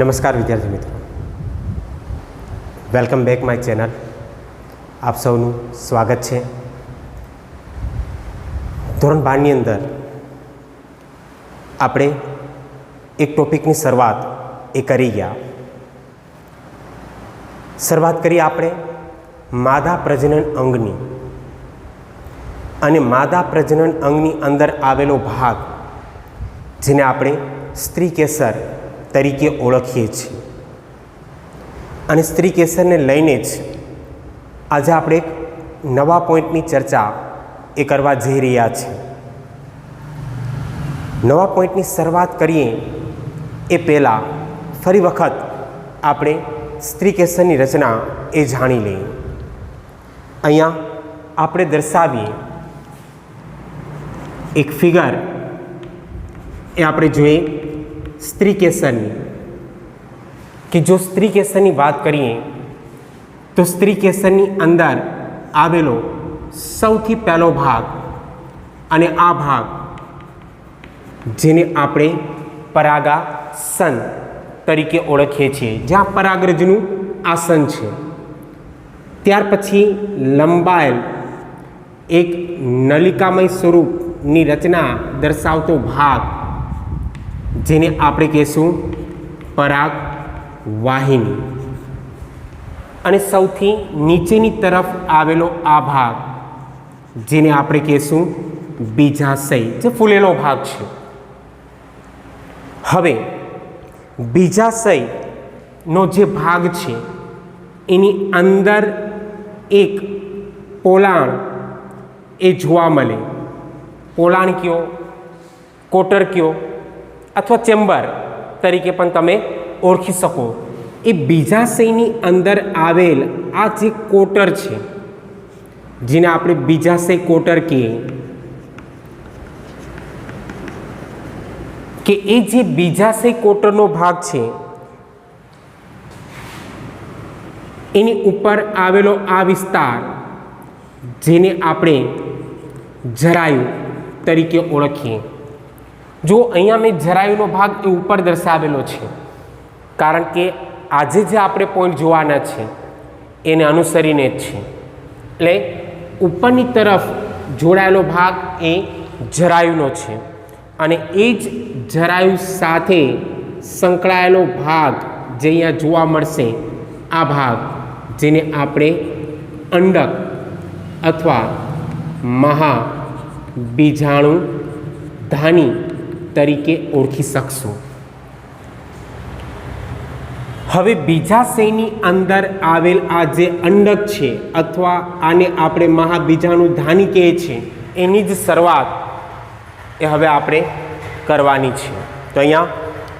નમસ્કાર વિદ્યાર્થી મિત્રો, વેલકમ બેક માય ચેનલ. આપ સૌનું સ્વાગત છે. ધોરણ 12ની અંદર આપણે એક ટોપિકની શરૂઆત કરી ગયા. શરૂઆત કરી આપણે માદા પ્રજનન અંગની, અને માદા પ્રજનન અંગની અંદર આવેલો ભાગ જેને આપણે સ્ત્રી કેસર તરીકે ઓળખીએ છીએ. અને સ્ત્રી કેસરને લઈને જ આજે આપણે એક નવા પોઈન્ટની ચર્ચા કરવા જઈ રહ્યા છીએ. નવા પોઈન્ટની શરૂઆત કરીએ એ પહેલાં ફરી વખત આપણે સ્ત્રી કેસરની રચના જાણી લઈએ. અહીંયા આપણે દર્શાવીએ એક ફિગર, એ આપણે જોઈએ સ્ત્રી કેસરની, કે જો સ્ત્રી કેસરની વાત કરીએ તો સ્ત્રી કેસરની અંદર આવેલો સૌથી પહેલો ભાગ, અને આ ભાગ જેને આપણે પરાગાસન તરીકે ઓળખીએ છીએ, જ્યાં પરાગરજનું આસન છે. ત્યાર પછી લંબાયેલ એક નલિકામય સ્વરૂપની રચના દર્શાવતો ભાગ જેને આપણે કહીશું પરાગ વાહિની. અને સૌથી નીચેની તરફ આવેલો આ ભાગ જેને આપણે કહીશું બીજાશય, જે ફૂલેલો ભાગ છે. હવે બીજાશયનો જે ભાગ છે એની અંદર એક પોલાણ જોવા મળે. પોલાણ કયો, કોટર કયો, અથવા ચેમ્બર તરીકે પણ તમે ઓળખી શકો. એ બીજાશયની અંદર આવેલ આ જે કોટર છે, જેને આપણે બીજાશય કોટર કહીએ, કે એ જે બીજાશય કોટરનો ભાગ છે એની ઉપર આવેલો આ વિસ્તાર જેને આપણે જરાયુ તરીકે ઓળખીએ. જો અહીંયા મેં જરાયુનો ભાગ એ ઉપર દર્શાવેલો છે, કારણ કે આજે જે આપણે પોઈન્ટ જોવાના છે એને અનુસરીને જ છે. એટલે ઉપરની તરફ જોડાયેલો ભાગ એ જરાયુનો છે, અને એ જ જરાયુ સાથે સંકળાયેલો ભાગ જે અહીંયા જોવા મળશે, આ ભાગ જેને આપણે અંડક અથવા મહાબીજાણુ ધાની તરીકે ઓળખી શકશું. હવે બીજાશયની અંદર આવેલ આ જે અંડક છે, અથવા આને આપણે મહાબીજાણુ ધાની કહે છે, એની જ શરૂઆત હવે આપણે કરવાની છે. તો અહીંયા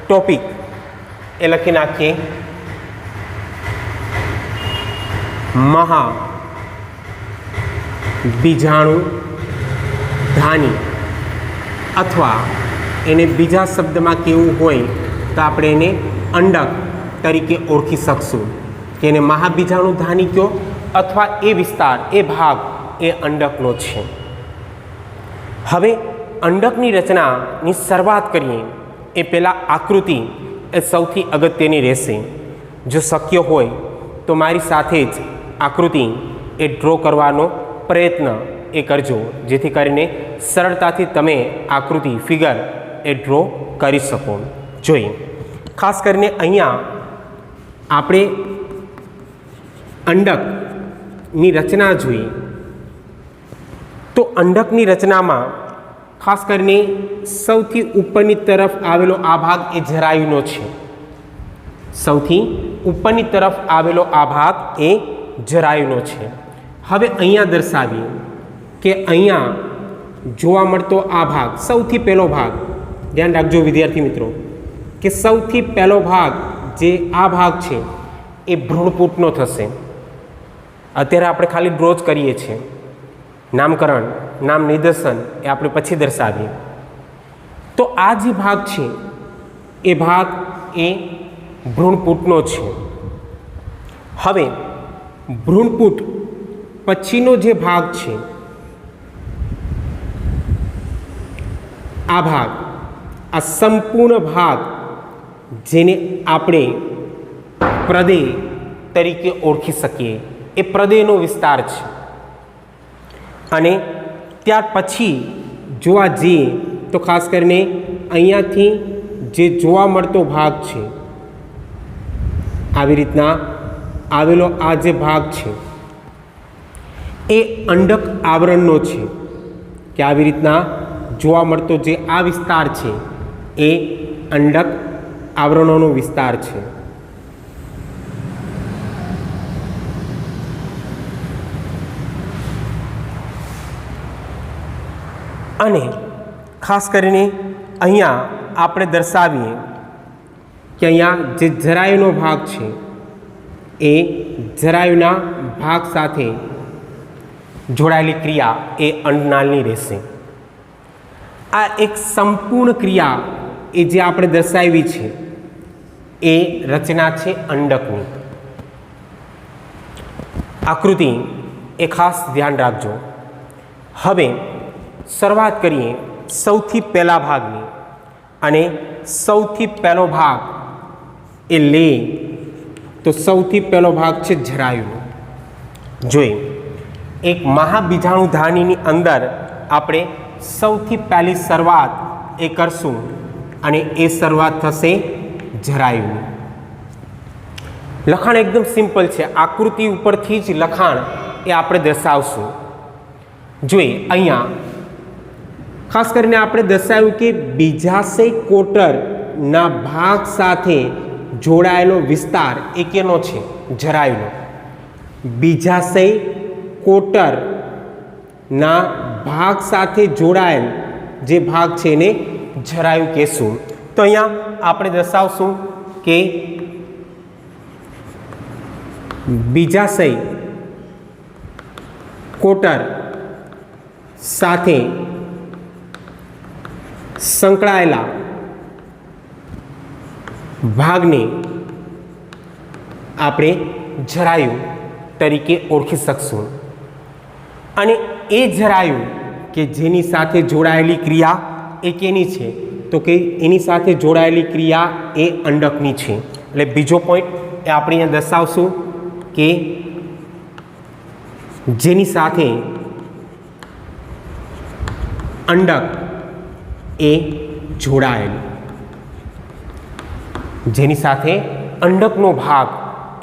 ટોપિક લખી નાખીએ, મહાબીજાણુ ધાની, અથવા એને બીજા શબ્દમાં કેવું હોય તો આપણે એને અંડક તરીકે ઓળખી શકશું, કે એને મહાબીજાણુ ધાની કયો, અથવા એ વિસ્તાર, એ ભાગ એ અંડકનો છે. હવે અંડકની રચનાની શરૂઆત કરીએ એ પહેલાં આકૃતિ એ સૌથી અગત્યની રહેશે. જો શક્ય હોય તો મારી સાથે જ આકૃતિ એ ડ્રો કરવાનો પ્રયત્ન કરજો, જેથી કરીને સરળતાથી તમે આકૃતિ, ફિગર એ ડ્રો કરી શકો. જોઈએ, ખાસ કરીને અહીંયા આપણે અંડકની રચના જોઈએ તો અંડકની રચનામાં ખાસ કરીને સૌથી ઉપરની તરફ આવેલો આ ભાગ એ જરાયુનો છે. સૌથી ઉપરની તરફ આવેલો આ ભાગ એ જરાયુનો છે. હવે અહીંયા દર્શાવીએ કે અહીંયા જોવા મળતો આ ભાગ, સૌથી પહેલો ભાગ, ધ્યાન રાખજો વિદ્યાર્થી મિત્રો, કે સૌથી પહેલો ભાગ જે આ ભાગ છે એ ભ્રૂણપૂટનો થશે. અત્યારે આપણે ખાલી ડ્રો જ કરીએ છીએ. નામકરણ, નામ નિદર્શન એ આપણે પછી દર્શાવીએ. તો આ જે ભાગ છે એ ભાગ એ ભ્રૂણપૂટનો છે. હવે ભ્રૂણપૂટ પછીનો જે ભાગ છે, આ ભાગ, આ સંપૂર્ણ ભાગ જેને આપણે પ્રદેય તરીકે ઓળખી શકીએ, એ પ્રદેયનો વિસ્તાર છે. અને ત્યાર પછી જોવા જઈએ તો ખાસ કરીને અહીંયાથી જે જોવા મળતો ભાગ છે, આવી રીતના આવેલો આ જે ભાગ છે એ અંડક આવરણનો છે, કે આવી રીતના જોવા મળતો જે આ વિસ્તાર છે એ અંડક આવરણોનો વિસ્તાર છે. અને ખાસ કરીને અહીંયા આપણે દર્શાવીએ કે અહીંયા જે જરાયુનો ભાગ છે એ જરાયુના ભાગ સાથે જોડાયેલી ક્રિયા એ અંડનાળની રહેશે. આ એક સંપૂર્ણ ક્રિયા એ જે આપણે દર્શાવી છે એ રચના છે અંડકની. આકૃતિ એ ખાસ ધ્યાન રાખજો. હવે શરૂઆત કરીએ સૌથી પહેલા ભાગની, અને સૌથી પહેલો ભાગ એ લે તો સૌથી પહેલો ભાગ છે જરાયુનો. જોઈએ એક મહાબીજાણુધાનીની અંદર આપણે સૌથી પહેલી શરૂઆત એ કરશું, અને એ શરૂઆત થશે જરાયુની. લખાણ એકદમ સિમ્પલ છે, આકૃતિ ઉપરથી જ લખાણ એ આપણે દર્શાવશું. જોઈએ અહીંયા ખાસ કરીને આપણે દર્શાવ્યું કે બીજાશય કોટરના ભાગ સાથે જોડાયેલો વિસ્તાર એ કેનો છે? જરાયુનો. બીજાશય કોટરના ભાગ સાથે જોડાયેલ જે ભાગ છે એને જરાયુ કહેશું. તો અહીંયા આપણે દર્શાવશું કે બીજાશય કોટર સાથે સંકળાયેલા ભાગને આપણે જરાયુ તરીકે ઓળખી શકશું. અને એ જરાયુ કે જેની સાથે જોડાયેલી ક્રિયા એ કેની છે? તો કે એની સાથે જોડાયેલી ક્રિયા એ અંડકની છે. એટલે બીજો પોઈન્ટ એ આપણે અહીંયા દર્શાવશું કે જેની સાથે અંડક એ જોડાયેલ, જેની સાથે અંડકનો ભાગ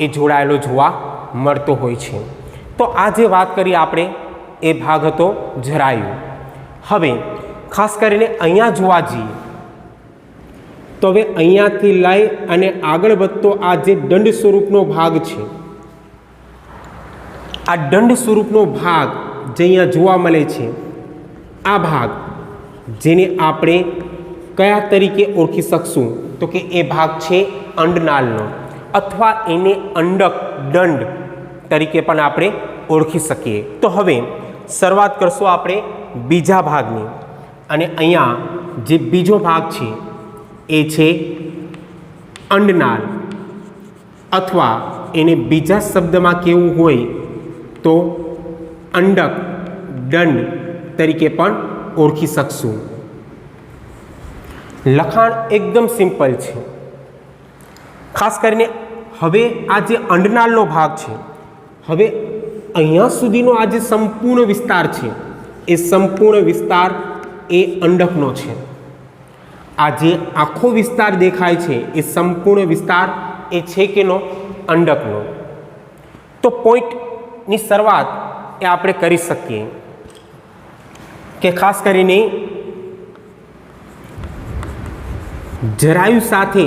એ જોડાયેલો જોવા મળતો હોય છે. તો આ જે વાત કરી આપણે એ ભાગ હતો જરાયુ. હવે ખાસ કરીને અહીંયા જોવા જઈએ તો હવે અહીંયાથી લઈ અને આગળ વધતો આ જે દંડ સ્વરૂપનો ભાગ છે, આ દંડ સ્વરૂપનો ભાગ જે અહીંયા જોવા મળે છે, આ ભાગ જેને આપણે કયા તરીકે ઓળખી શકશું? તો કે એ ભાગ છે અંડનાળનો, અથવા એને અંડક દંડ તરીકે પણ આપણે ઓળખી શકીએ. તો હવે શરૂઆત કરશું આપણે બીજા ભાગની, અને અહીંયા જે બીજો ભાગ છે એ છે અંડનાળ, અથવા એને બીજા શબ્દમાં કહેવું હોય તો અંડક દંડ તરીકે પણ ઓળખી શકશું. લખાણ એકદમ સિમ્પલ છે. ખાસ કરીને હવે આ જે અંડનાળનો ભાગ છે, હવે અહીંયા સુધીનો આ જે સંપૂર્ણ વિસ્તાર છે એ સંપૂર્ણ વિસ્તાર એ અંડકનો છે. આ જે આખો વિસ્તાર દેખાય છે એ સંપૂર્ણ વિસ્તાર એ છે કેનો? અંડકનો. તો પોઈન્ટની શરૂઆત એ આપણે કરી શકીએ કે ખાસ કરીને જરાયુ સાથે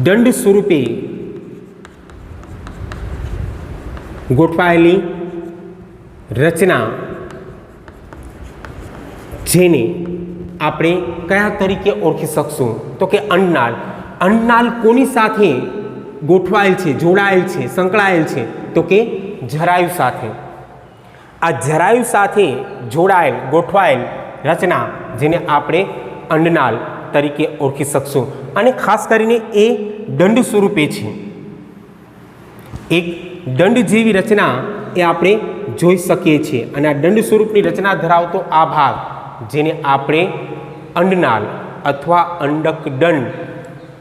દંડ સ્વરૂપે ગોઠવાયેલી રચના, જેને આપણે કયા તરીકે ઓળખી શકશું? તો કે અંડનાળ. અંડનાળ કોની સાથે ગોઠવાયેલ છે, જોડાયેલ છે, સંકળાયેલ છે? તો કે જરાયુ સાથે. આ જરાયુ સાથે જોડાયેલ ગોઠવાયેલ રચના જેને આપણે અંડનાળ તરીકે ઓળખી શકશું. અને ખાસ કરીને એ દંડ સ્વરૂપે છે. એક દંડ જેવી રચના એ આપણે જોઈ શકીએ છીએ. અને આ દંડ સ્વરૂપની રચના ધરાવતો આ ભાગ જેને આપણે અંડનાળ અથવા અંડકદંડ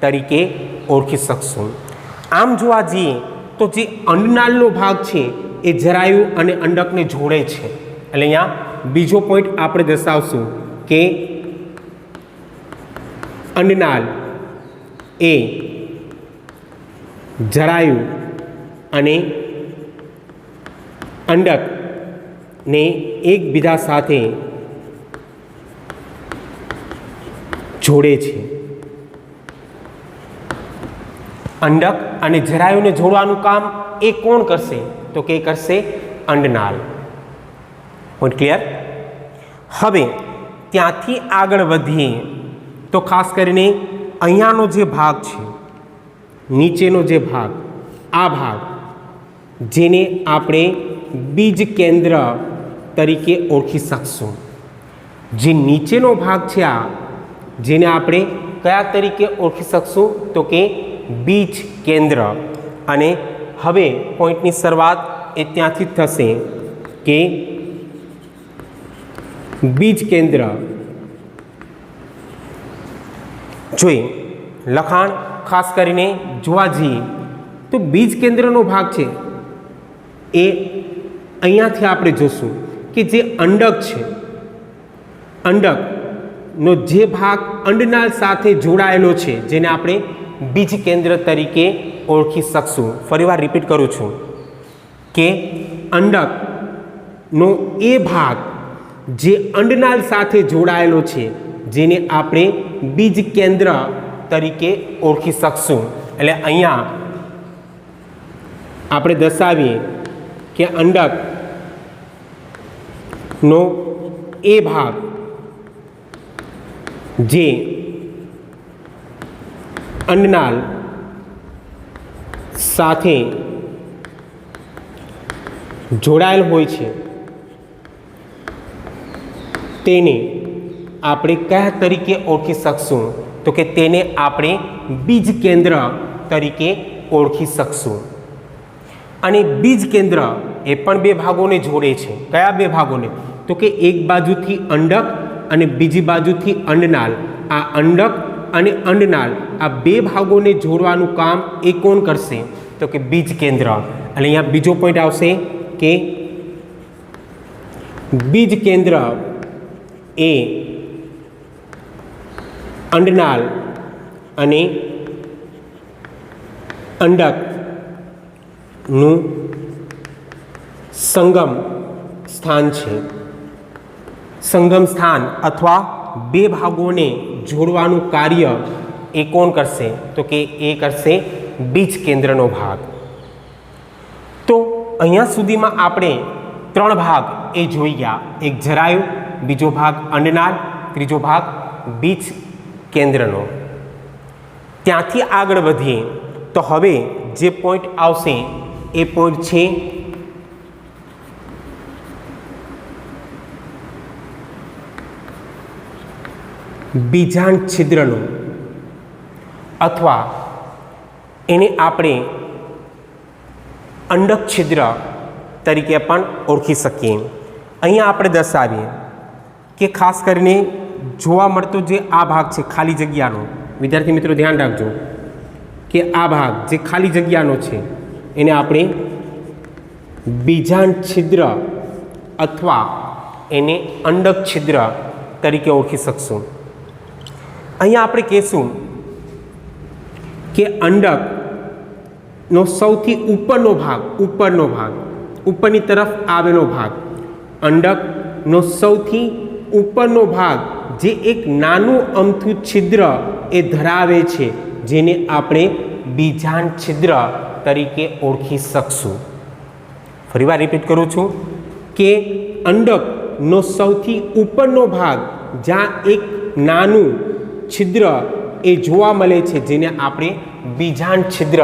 તરીકે ઓળખી શકશું. આમ જોવા જઈએ તો જે અંડનાળનો ભાગ છે એ જરાયુ અને અંડકને જોડે છે. એટલે અહીંયા બીજો પોઈન્ટ આપણે દર્શાવશું કે અંડનાળ એ જરાયુ અને અંડકને એકબીજા સાથે જોડે છે. અંડક અને જરાયુને જોડવાનું કામ એ કોણ કરશે? તો કે કરશે અંડનાળ. Point clear? હવે ત્યાંથી આગળ વધીએ તો ખાસ કરીને અહીંયાનો જે ભાગ છે, નીચેનો જે ભાગ, આ ભાગ જેને આપણે બીજ કેન્દ્ર તરીકે ઓળખી શકશું. જે નીચેનો ભાગ છે આ, જેને આપણે કયા તરીકે ઓળખી શકશું? તો કે બીજ કેન્દ્ર. અને હવે પોઈન્ટની શરૂઆત એ ત્યાંથી થશે કે બીજ કેન્દ્ર જોઈએ લખાણ ખાસ કરીને જોવા જઈએ તો બીજ કેન્દ્રનો ભાગ છે એ અહીંયાથી આપણે જોશું કે જે અંડક છે, અંડકનો જે ભાગ અંડનાળ સાથે જોડાયેલો છે જેને આપણે બીજ કેન્દ્ર તરીકે ઓળખી શકશું. ફરીવાર રિપીટ કરું છું કે અંડકનો એ ભાગ જે અંડનાળ સાથે જોડાયેલો છે જેને આપણે બીજ કેન્દ્ર તરીકે ઓળખી શકશું. એટલે અહીંયા આપણે દર્શાવીએ કે અંડકનો એ ભાગ જે અંડનાળ સાથે જોડાયેલ હોય છે તેને આપણે કયા તરીકે ઓળખી શકશું? તો કે તેને આપણે બીજ કેન્દ્ર તરીકે ઓળખી શકશું. અને બીજ કેન્દ્ર એ પણ બે ભાગોને જોડે છે. કયા બે ભાગોને? તો કે એક બાજુથી અંડક અને બીજી બાજુથી અંડનાળ. આ અંડક અને અંડનાળ આ બે ભાગોને જોડવાનું કામ એ કોણ કરશે? તો કે બીજ કેન્દ્ર. અને અહીંયા બીજો પોઈન્ટ આવશે કે બીજ કેન્દ્ર એ અંડનાળ અને અંડકનું સંગમ સ્થાન છે. સંગમ સ્થાન અથવા બે ભાગોને જોડવાનું કાર્ય એ કોણ કરશે? તો કે એ કરશે બીજ કેન્દ્રનો ભાગ. તો અહીંયા સુધીમાં આપણે ત્રણ ભાગ એ જોઈ ગયા. એક જરાયુ, બીજો ભાગ અંડનાળ, ત્રીજો ભાગ બીજ કેન્દ્રનો. ત્યાંથી આગળ વધીએ તો હવે જે પોઈન્ટ આવશે એ પોઈન્ટ છે બીજાંડ છિદ્રનો, અથવા એને આપણે અંડક છિદ્ર તરીકે પણ ઓળખી શકીએ. અહીંયા આપણે દર્શાવીએ કે ખાસ કરીને જોવા મળતો જે આ ભાગ છે ખાલી જગ્યાનો, વિદ્યાર્થી મિત્રો ધ્યાન રાખજો કે આ ભાગ જે ખાલી જગ્યાનો છે એને આપણે બીજાંડ છિદ્ર અથવા એને અંડક છિદ્ર તરીકે ઓળખી શકશું. અહીંયા આપણે કહેશું કે અંડકનો સૌથી ઉપરનો ભાગ, ઉપરની તરફ આવેલો ભાગ, અંડકનો સૌથી ઉપરનો ભાગ જે એક નાનું અમથું છિદ્ર એ ધરાવે છે જેને આપણે બીજાંડ છિદ્ર તરીકે ઓળખી શકશું. ફરીવાર રિપીટ કરું છું કે અંડકનો સૌથી ઉપરનો ભાગ જ્યાં એક નાનું છિદ્ર એ જોવા મળે છે જેને આપણે બીજાંડ છિદ્ર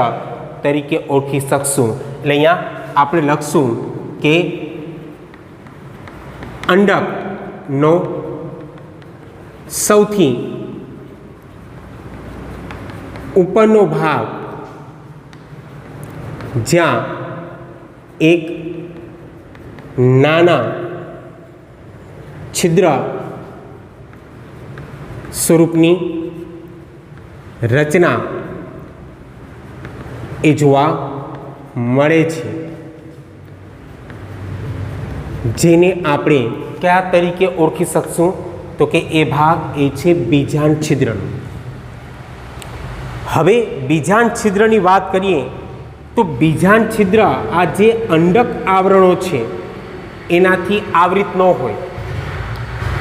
તરીકે ઓળખી શકશું. એટલે અહીંયા આપણે લખશું કે અંડકનો સૌથી ઉપરનો ભાગ જ્યાં એક નાના છિદ્ર સ્વરૂપની રચના એ જોવા મળે છે, જેને આપણે કયા તરીકે ઓળખી શકશું? તો કે એ ભાગ એ છે બીજાંડ છિદ્રનો. હવે બીજાંડ છિદ્રની વાત કરીએ તો બીજાંડ છિદ્ર આ જે અંડક આવરણો છે એનાથી આવૃત ન હોય.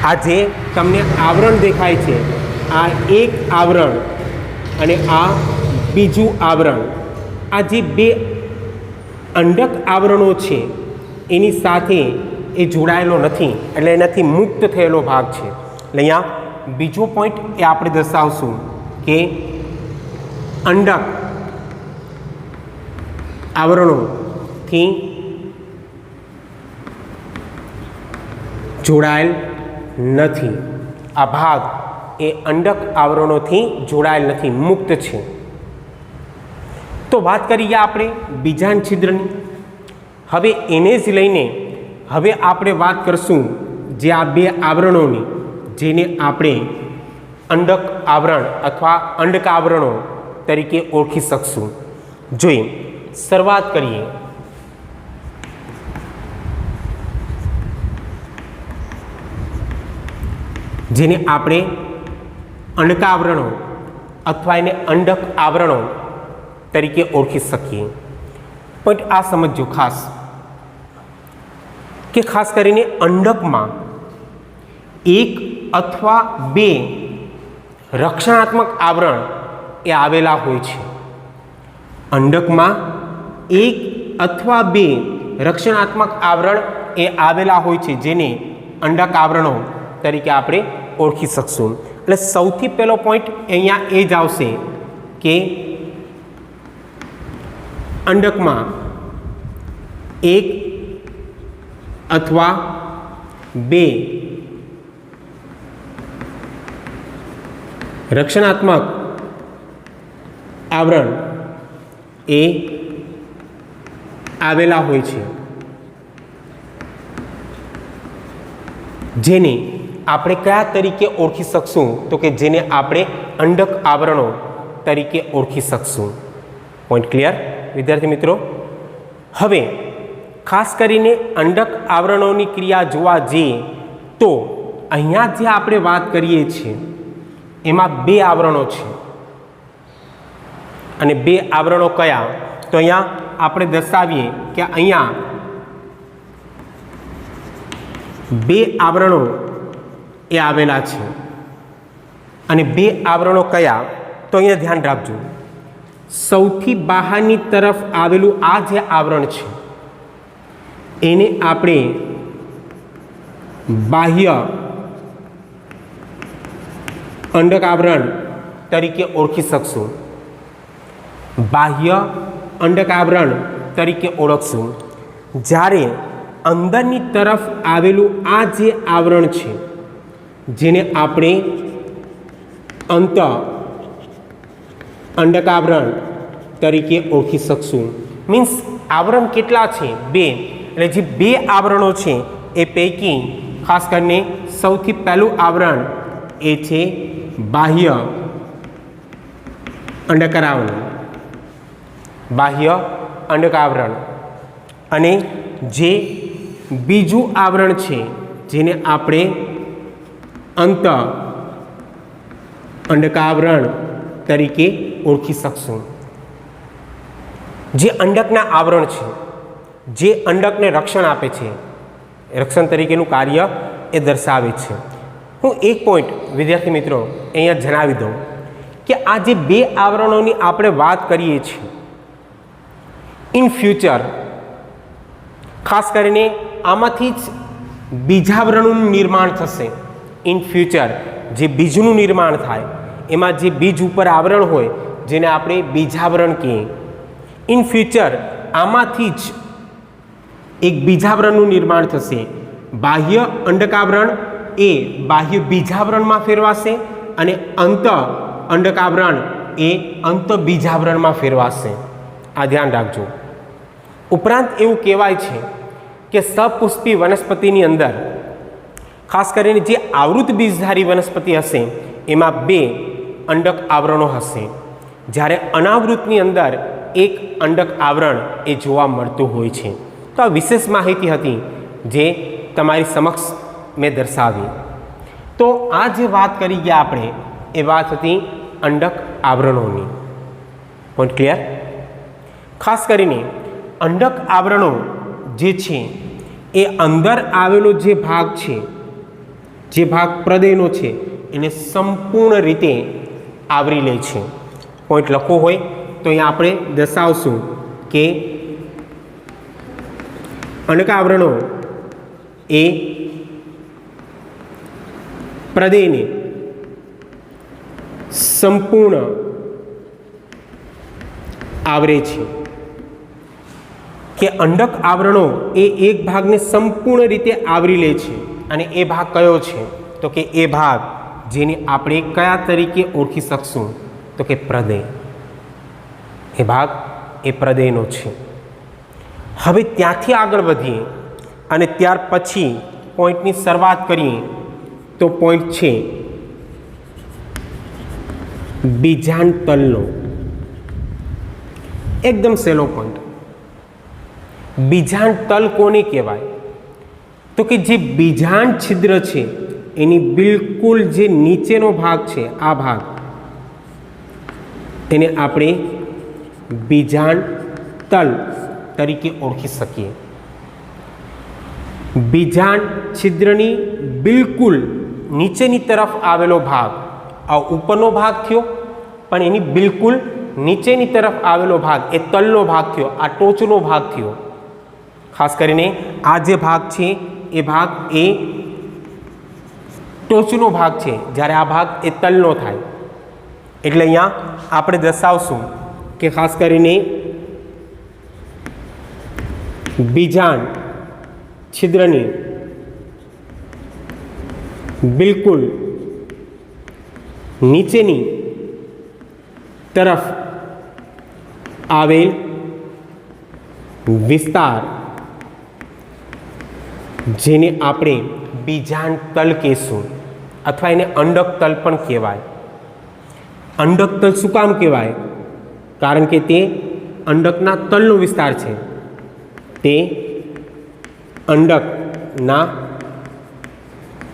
આ જે તમને આવરણ દેખાય છે, આ એક આવરણ અને આ બીજું આવરણ, આ જે બે અંડક આવરણો છે એની સાથે એ જોડાયેલો નથી, એટલે એનાથી મુક્ત થયેલો ભાગ છે. એટલે અહીંયા બીજો પોઈન્ટ એ આપણે દર્શાવશું કે અંડક આવરણોથી જોડાયેલ નથી. આ ભાગ એ અંડક આવરણોથી જોડાયેલ નથી, મુક્ત છે. તો વાત કરીએ આપણે બીજાંડ છિદ્રની. હવે એને જ લઈને હવે આપણે વાત કરશું જે આ બે આવરણોની, જેને આપણે અંડક આવરણ અથવા અંડક આવરણો તરીકે ઓળખી શકશું. જોઈએ, શરૂઆત કરીએ. જેને આપણે અંડકાવરણો અથવા એને અંડક આવરણો તરીકે ઓળખી શકીએ. પણ આ સમજો ખાસ કે ખાસ કરીને અંડકમાં એક અથવા બે રક્ષણાત્મક આવરણ એ આવેલા હોય છે. અંડકમાં એક અથવા બે રક્ષણાત્મક આવરણ એ આવેલા હોય છે, જેને અંડક આવરણો તરીકે આપણે ઓળખી શકશું. એટલે સૌથી પહેલો પોઈન્ટ અહીંયા એ જ આવશે કે અંડકમાં એક અથવા બે રક્ષણાત્મક આવરણ એ આવેલા હોય છે, જેને આપણે કયા તરીકે ઓળખી શકશું? તો કે જેને આપણે અંડક આવરણો તરીકે ઓળખી શકશું. પોઈન્ટ ક્લિયર વિદ્યાર્થી મિત્રો? હવે ખાસ કરીને અંડક આવરણોની ક્રિયા જોવા જઈએ તો અહીંયા જે આપણે વાત કરીએ છીએ એમાં બે આવરણો છે. અને બે આવરણો કયા? તો અહીંયા આપણે દર્શાવીએ કે અહીંયા બે આવરણો એ આવેલા છે. અને બે આવરણો કયા? તો અહીંયા ધ્યાન રાખજો, સૌથી બહારની તરફ આવેલું આ જે આવરણ છે એને આપણે બાહ્ય અંડક આવરણ તરીકે ઓળખી શકશું. બાહ્ય અંડક આવરણ તરીકે ઓળખશું. જ્યારે અંદરની તરફ આવેલું આ જે આવરણ છે જેને આપણે અંત અંડક આવરણ તરીકે ઓળખી શકશું. મીન્સ આવરણ કેટલા છે? બે. એટલે જે બે આવરણો છે એ પૈકી ખાસ કરીને સૌથી પહેલું આવરણ એ છે બાહ્ય અંડકાવરણ, બાહ્ય અંડકાવરણ. અને જે બીજું આવરણ છે જેને આપણે અંત અંડકાવરણ તરીકે ઓળખી શકશું. જે અંડકના આવરણ છે, જે અંડકને રક્ષણ આપે છે, રક્ષણ તરીકેનું કાર્ય એ દર્શાવે છે. હું એક પોઈન્ટ વિદ્યાર્થી મિત્રો અહીંયા જણાવી દઉં કે આ જે બે આવરણોની આપણે વાત કરીએ છીએ, ઇન ફ્યુચર ખાસ કરીને આમાંથી જ બીજાવરણનું નિર્માણ થશે. ઇન ફ્યુચર જે બીજનું નિર્માણ થાય એમાં જે બીજ ઉપર આવરણ હોય જેને આપણે બીજાવરણ કહીએ, ઇન ફ્યુચર આમાંથી જ એક બીજાવરણનું નિર્માણ થશે. બાહ્ય અંડકાવરણ એ બાહ્ય બીજાવરણમાં ફેરવાશે અને અંત અંડકાવરણ એ અંત બીજાવરણમાં ફેરવાશે. આ ધ્યાન રાખજો. ઉપરાંત એવું કહેવાય છે કે સપુષ્પી વનસ્પતિની અંદર ખાસ કરીને જે આવૃત બીજધારી વનસ્પતિ હશે એમાં 2 અંડક આવરણો હશે, જ્યારે અનાવૃતની અંદર એક અંડક આવરણ એ જોવા મળતું હોય છે. તો આ વિશેષ માહિતી હતી જે તમારી સમક્ષ મેં દર્શાવી. તો આ જે વાત કરી ગયા આપણે એ વાત હતી અંડક આવરણોની. Point clear? ખાસ કરીને અંડક આવરણો જે છે એ અંદર આવેલો જે ભાગ છે, જે ભાગ પ્રદેયનો છે, એને સંપૂર્ણ રીતે આવરી લે છે. પોઈન્ટ લખવો હોય તો અહીંયા આપણે દર્શાવશું કે અંડક આવરણો એ પ્રદેયને સંપૂર્ણ આવરે છે. કે અંડક આવરણો એ એક ભાગને સંપૂર્ણ રીતે આવરી લે છે, અને એ ભાગ કયો છે? તો કે એ ભાગ જેને આપણે કયા તરીકે ઓળખી શકશું? તો કે પ્રદેય. એ ભાગ એ પ્રદેયનો છે. હવે ત્યાંથી આગળ વધીએ અને ત્યાર પછી પોઈન્ટની શરૂઆત કરીએ તો પોઈન્ટ છે બીજાંડ તલનો. એકદમ સહેલો પોઈન્ટ. બીજાંડ તલ કોને કહેવાય? તો કે જે બીજાંડ છિદ્ર છે એની બિલકુલ જે નીચેનો ભાગ છે, આ ભાગ, એને આપણે બીજાંડ તલ તરીકે ઓળખી શકીએ. બીજાંડ છિદ્રની બિલકુલ નીચેની તરફ આવેલો ભાગ આ ઉપરનો ભાગ થયો, પણ એની બિલકુલ નીચેની તરફ આવેલો ભાગ એ તલનો ભાગ થયો, આ ટોચનો ભાગ થયો. ખાસ કરીને આ જે ભાગ છે એ ભાગ એ ટોચનો ભાગ છે, જ્યારે આ ભાગ એ તલનો થાય. એટલે અહીંયા આપણે દર્શાવશું કે ખાસ કરીને બીજાંડ છિદ્રની બિલકુલ નીચેની તરફ આવેલ વિસ્તાર જેને આપણે બીજાંડ તલ કહેશું, અથવા એને અંડક તલ પણ કહેવાય. અંડક તલ શું કામ કહેવાય? કારણ કે તે અંડકના તલનો વિસ્તાર છે. તે અંડકના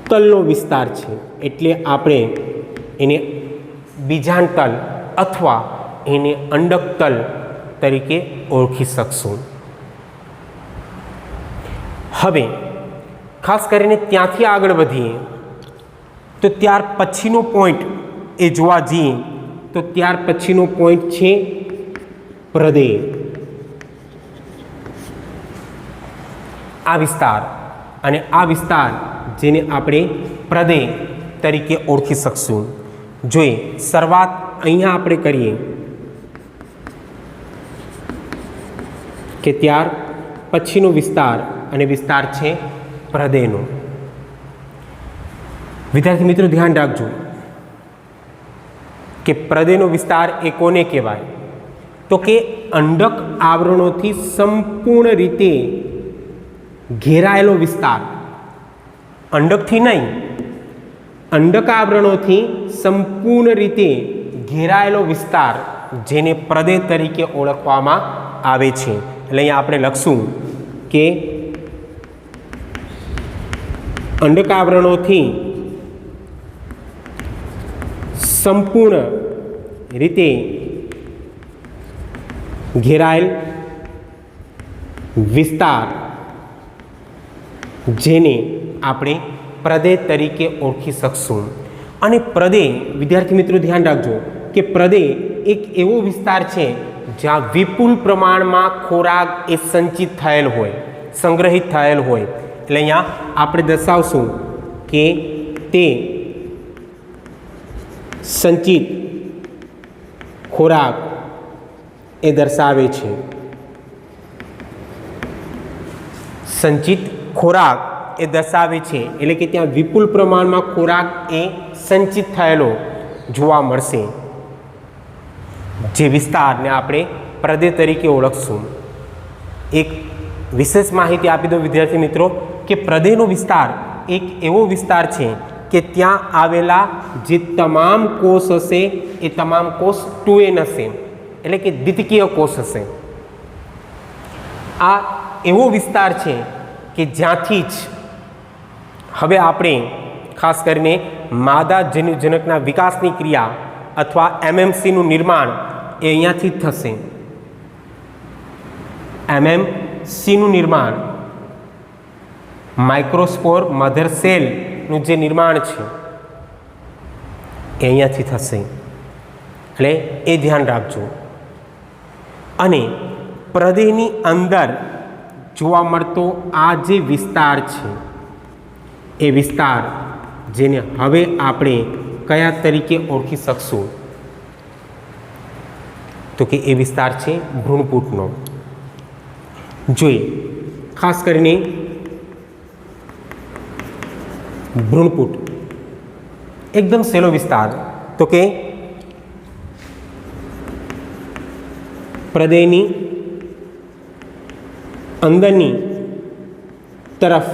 તલનો વિસ્તાર છે, એટલે આપણે એને બીજાંડ તલ અથવા એને અંડક તલ તરીકે ઓળખી શકશું. હવે ખાસ કરીને ત્યાંથી આગળ વધીએ તો ત્યાર પછીનો પોઈન્ટ એ જોવા જઈએ તો ત્યાર પછીનો પોઈન્ટ છે પ્રદેય. આ વિસ્તાર, અને આ વિસ્તાર જેને આપણે પ્રદેય તરીકે ઓળખી શકશું. જોઈએ શરૂઆત અહીંયા આપણે કરીએ કે ત્યાર પછીનો વિસ્તાર, અને વિસ્તાર છે પ્રદેયનો. વિદ્યાર્થી મિત્રો ધ્યાન રાખજો કે પ્રદેયનો વિસ્તાર એ કોને કહેવાય? તો કે અંડક આવરણોથી સંપૂર્ણ રીતે ઘેરાયેલો વિસ્તાર. અંડકથી નહીં, અંડક આવરણોથી સંપૂર્ણ રીતે ઘેરાયેલો વિસ્તાર જેને પ્રદેય તરીકે ઓળખવામાં આવે છે. એટલે અહીંયા આપણે લખશું કે અંડક આવરણોથી સંપૂર્ણ રીતે ઘેરાયેલ વિસ્તાર જેને આપણે પ્રદેય તરીકે ઓળખી શકશું. અને પ્રદેય, વિદ્યાર્થી મિત્રો ધ્યાન રાખજો કે પ્રદેય એક એવો વિસ્તાર છે જ્યાં વિપુલ પ્રમાણમાં ખોરાક એ સંચિત થયેલ હોય, સંગ્રહિત થયેલ હોય. એટલે અહીંયા આપણે દર્શાવશું કે તે સંચિત ખોરાક એ દર્શાવે છે. સંચિત ખોરાક એ દર્શાવે છે, એટલે કે ત્યાં વિપુલ પ્રમાણમાં ખોરાક એ સંચિત થયેલો જોવા મળશે. જે વિસ્તારને આપણે પ્રદેય તરીકે ઓળખશું. એક વિશેષ માહિતી આપી દો વિદ્યાર્થી મિત્રો કે પ્રદેયનો વિસ્તાર એક એવો વિસ્તાર છે કે ત્યાં આવેલા જે તમામ કોષ હશે એ તમામ કોષ 2n હશે, એટલે કે દ્વિતીય કોષ હશે. આ એવો વિસ્તાર છે કે જ્યાંથી જ હવે આપણે ખાસ કરીને માદા જન્યુજનકના વિકાસની ક્રિયા અથવા MMCનું નિર્માણ એ અહીંયાથી જ થશે. MMCનું નિર્માણ માઇક્રોસ્પોર મધર સેલનું જે નિર્માણ છે એ અહીંયાથી થશે, એટલે એ ધ્યાન રાખજો. અને પ્રદેહની અંદર જોવા મળતો આ જે વિસ્તાર છે એ વિસ્તાર જેને હવે આપણે કયા તરીકે ઓળખી શકશું, તો કે એ વિસ્તાર છે ભ્રૂણપૂટનો. જોઈએ ખાસ કરીને ભ્રૂણપૂટ એકદમ સહેલો વિસ્તાર, તો કે પ્રદેહની અંદરની તરફ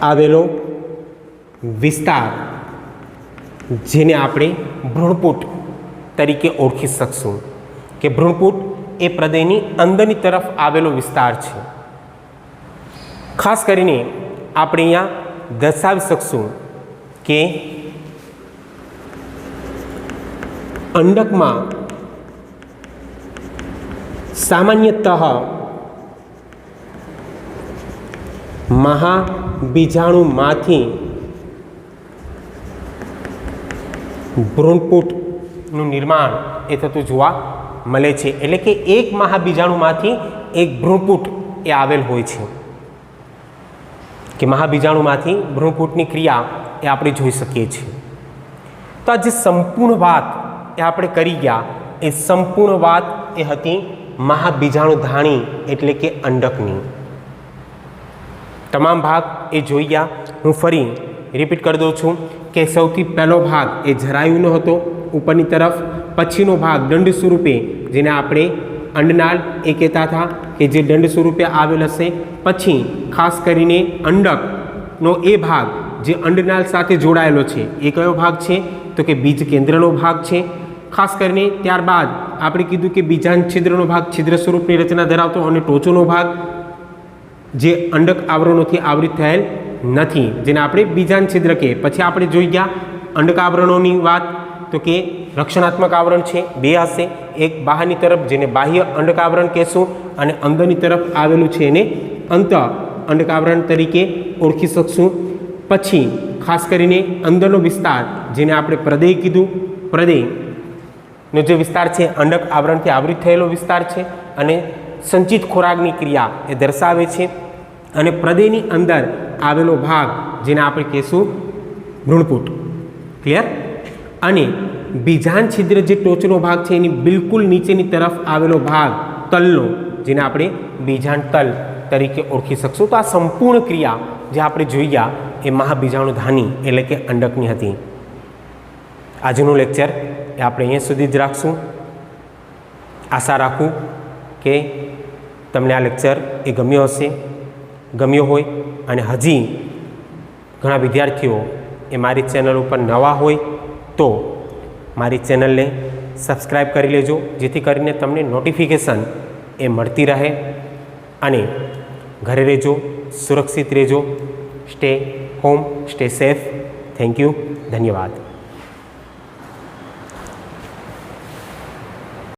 આવેલો વિસ્તાર જેને આપણે ભ્રૂણપૂટ તરીકે ઓળખી શકશું કે ભ્રૂણપૂટ એ પ્રદેહની અંદરની તરફ આવેલો વિસ્તાર છે. ખાસ કરીને આપણે અહીંયા દર્શાવી શકશું કે અંડકમાં સામાન્યતઃ મહાબીજાણુમાંથી ભ્રૂણપૂટનું નિર્માણ એ થતું જોવા મળે છે. એટલે કે એક મહાબીજાણુમાંથી એક ભ્રૂણપૂટ એ આવેલ હોય છે, કે મહાબીજાણુમાંથી ભ્રૂણપૂટની ક્રિયા એ આપણે જોઈ શકીએ છીએ. તો આ જે સંપૂર્ણ વાત એ આપણે કરી ગયા, એ સંપૂર્ણ વાત એ હતી મહાબીજાણુધાણી એટલે કે અંડકની. તમામ ભાગ એ જોઈ ગયા. હું ફરી રિપીટ કરી દઉં છું કે સૌથી પહેલો ભાગ એ જરાયુનો હતો ઉપરની તરફ, પછીનો ભાગ દંડ સ્વરૂપે જેને આપણે અંડનાળ એ કહેતા હતા કે જે દંડ સ્વરૂપે આવેલ હશે. પછી ખાસ કરીને અંડકનો એ ભાગ જે અંડનાળ સાથે જોડાયેલો છે એ કયો ભાગ છે, તો કે બીજ કેન્દ્રનો ભાગ છે. ખાસ કરીને ત્યારબાદ આપણે કીધું કે બીજાંડ છિદ્રનો ભાગ છિદ્ર સ્વરૂપની રચના ધરાવતો, અને ટોચનો ભાગ જે અંડક આવરણોથી આવૃત થયેલ નથી જેને આપણે બીજાંડ છિદ્ર કહીએ. પછી આપણે જોઈ ગયા અંડક આવરણોની વાત, તો કે રક્ષણાત્મક આવરણ છે બે હશે, એક બહારની તરફ જેને બાહ્ય અંડક આવરણ કહેશું, અને અંદરની તરફ આવેલું છે એને અંત અંડક આવરણ તરીકે ઓળખી શકશું. પછી ખાસ કરીને અંદરનો વિસ્તાર જેને આપણે પ્રદેહ કીધું, પ્રદેહનો જે વિસ્તાર છે અંડક આવરણથી આવૃત થયેલો વિસ્તાર છે અને સંચિત ખોરાકની ક્રિયા એ દર્શાવે છે. અને પ્રદેહની અંદર આવેલો ભાગ જેને આપણે કહીશું ભ્રૂણપૂટ. ક્લિયર? અને બીજાંડ છિદ્ર જે ટોચનો ભાગ છે એની બિલકુલ નીચેની તરફ આવેલો ભાગ તલનો, જેને આપણે બીજાંડ તલ તરીકે ઓળખી શકશું. તો આ સંપૂર્ણ ક્રિયા જે આપણે જોઈ ગયા એ મહાબીજાણુધાની એટલે કે અંડકની હતી. આજનું લેક્ચર એ આપણે અહીંયા સુધી જ રાખશું. આશા રાખું કે તમને આ લેક્ચર એ ગમ્યો હશે. ગમ્યો હોય અને હજી ઘણા વિદ્યાર્થીઓ એ મારી ચેનલ ઉપર નવા હોય તો મારી ચેનલને સબસ્ક્રાઈબ કરી લેજો, જેથી કરીને તમને નોટિફિકેશન એ મળતી રહે. અને ઘરે રહેજો, સુરક્ષિત રહેજો. Stay home, stay safe. Thank you. ધન્યવાદ.